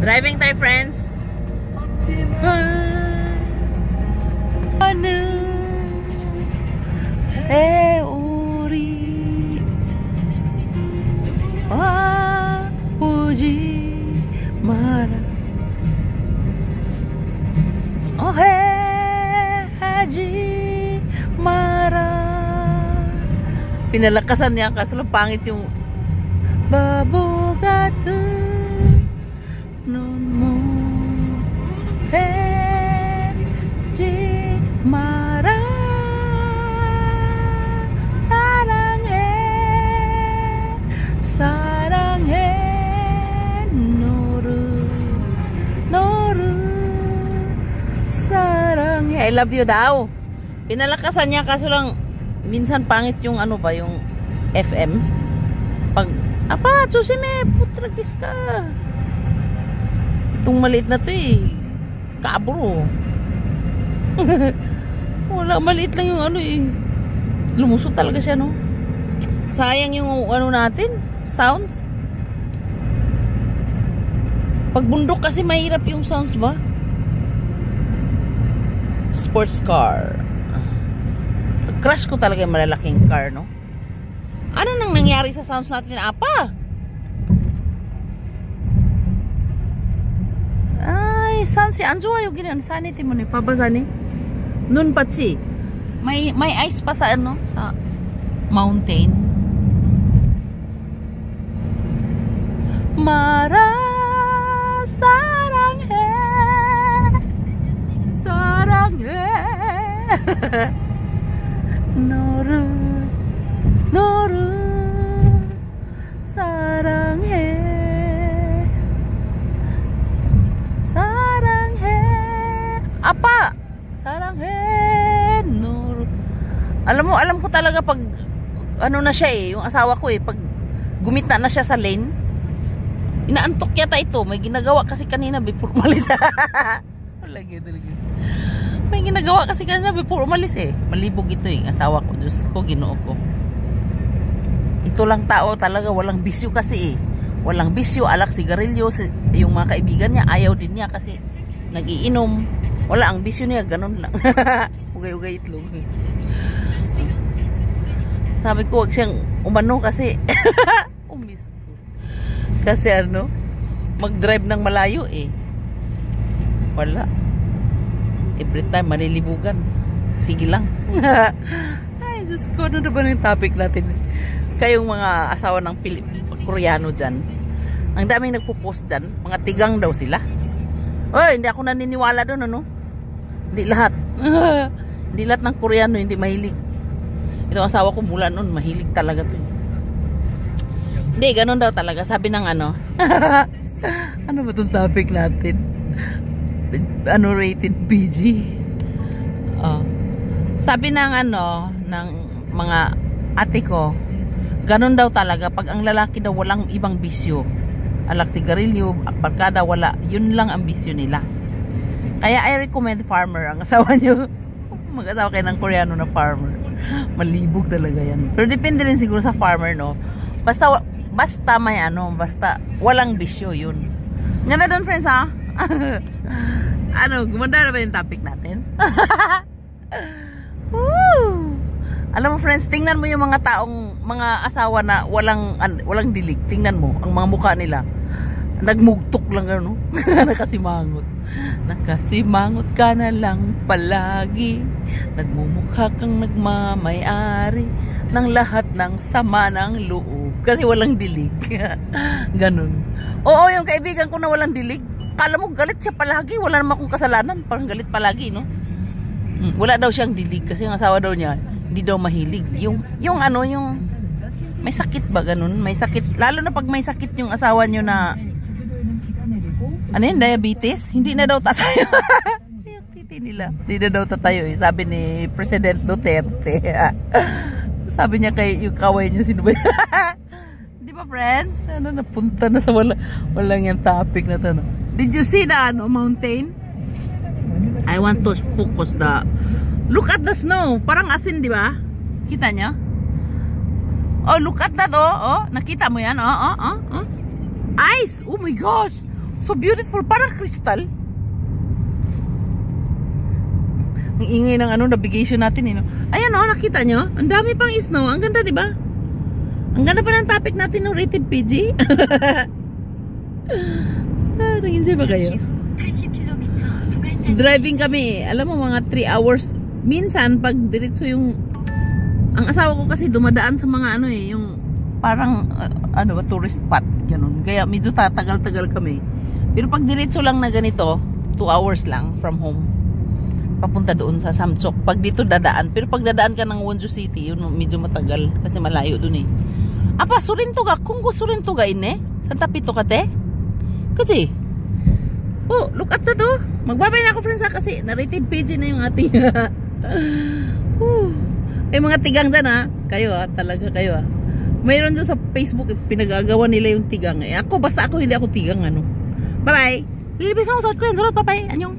Driving tayo, friends. Ano? Uri. Puji Mara. Oh, Haji Mara. Pinalakasan niya kaso lang pangit yung Babogatu non mo Haji Mara 사랑해 너를 사랑해. I love you daw. Pinalakasan niya kaso lang minsan pangit yung ano ba yung FM. Pag apa susime putragis ka. Itong maliit na to eh kabro. Wala, maliit lang yung ano eh. Lumusot talaga siya, no? Sayang yung ano natin, sounds. Pag bundok kasi mahirap yung sounds ba? Sports car. Crush ko talaga yung malalaking car, no? Ano nang nangyari sa sounds natin, apa? Ay, sounds si Anjo yung ginan. Sani timo ni pabasani. Nun patsi. May ice pa sa ano, sa mountain. Mara 사랑해 너를 사랑해 apa 사랑해 너를. Alam ko talaga pag ano na siya eh, yung asawa ko eh, pag gumita na siya sa lane, inaantok yata ito. May ginagawa kasi kanina before umalis. Lagi talaga. May ginagawa kasi kanina before umalis eh. Malibog ito eh, asawa ko. Diyos ko, Ginoo ko. Ito lang tao talaga, walang bisyo kasi eh. Walang bisyo, alak, sigarilyo. Yung mga kaibigan niya, ayaw din niya kasi nagiinom. Wala, ang bisyo niya, ganun lang. Ugay-ugay itlog. Sabi ko, wag siyang umano kasi umis ko. Kasi ano, mag-drive ng malayo eh. Wala. Every time, malilibugan. Sige lang. Ay, Diyos ko, ano na ba yung topic natin? Kayong mga asawa ng Koreano dyan, ang daming nagpo-post dyan, mga tigang daw sila. Oy, hindi ako naniniwala doon, ano? Hindi lahat. Hindi lahat ng Koreano hindi mahilig. Ito ang asawa ko mula noon, mahilig talaga to. Hindi, ganun daw talaga. Sabi ng ano. Ano ba itong topic natin? Ano, rated PG? Sabi ng ano, ng mga ate ko, ganun daw talaga. Pag ang lalaki daw walang ibang bisyo, alak, sigarilyo, barkada, wala. Yun lang ang bisyo nila. Kaya I recommend farmer ang asawa nyo. Mag-asawa kayo ng Koreano na farmer. Malibog talaga yan. Pero depende rin siguro sa farmer, no? Basta may ano, basta walang bisyo, yun. Ganda doon, friends, ha? Ano, gumanda na ba yung topic natin? Woo! Alam mo, friends, tingnan mo yung mga taong, mga asawa na walang dilig. Tingnan mo, ang mga mukha nila. Nagmugtok lang, ano? Nakasimangot. Nakasimangot ka na lang palagi. Nagmumukha kang nagmamayari ng lahat ng sama ng loob. Kasi walang dilig. Ganun. Oo, yung kaibigan ko na walang dilig. Kala mo galit siya palagi. Wala naman akong kasalanan. Parang galit palagi, no? Wala daw siyang dilig. Kasi yung asawa daw niya, hindi daw mahilig. Yung ano, yung may sakit ba ganun? May sakit. Lalo na pag may sakit yung asawa niyo na ano yun, diabetes? Hindi na daw tatayo. Yung titi nila. Hindi na daw tatayo eh. Sabi ni President Duterte. Sabi niya kay yung kaway niya sino ba? Di ba, friends? Ano, napunta na sa walang yung topic na to, no? Did you see the ano, mountain? I want to focus the look at the snow. Parang asin, di ba? Kita niyo? Oh, look at that, oh. Nakita mo yan? Oh. Ice! Oh my gosh! So beautiful, parang crystal. Ang ingay ng navigation natin no. Ayan nakita nyo? Ang dami pang snow. Ang ganda, di ba? Ang ganda pa ng topic natin no, rated PG. Nag-enjoy ba kayo? Driving kami. Alam mo, mga 3 hours. Minsan, pag diretso yung... Ang asawa ko kasi dumadaan sa mga yung parang, tourist spot. Ganun. Kaya medyo tatagal-tagal kami. Pero pag diretso lang na ganito, 2 hours lang from home. Papunta doon sa Samchok. Pag dito dadaan. Pero pag dadaan ka ng Wonju City, yun medyo matagal. Kasi malayo doon eh. Apa, surinto ka. Kung ko surinto ka Santa Pito ka te? Kasi, oh, look at that oh. Magbabay na ako friends kasi na-rated PG na yung ating. Ay mga tigang dyan Kayo talaga kayo Mayroon doon sa Facebook, pinagagawa nila yung tigang. Ako, basta ako, hindi ako tigang Bye-bye. Lilibis ako sa Korean. Salud, bye-bye. Anyong.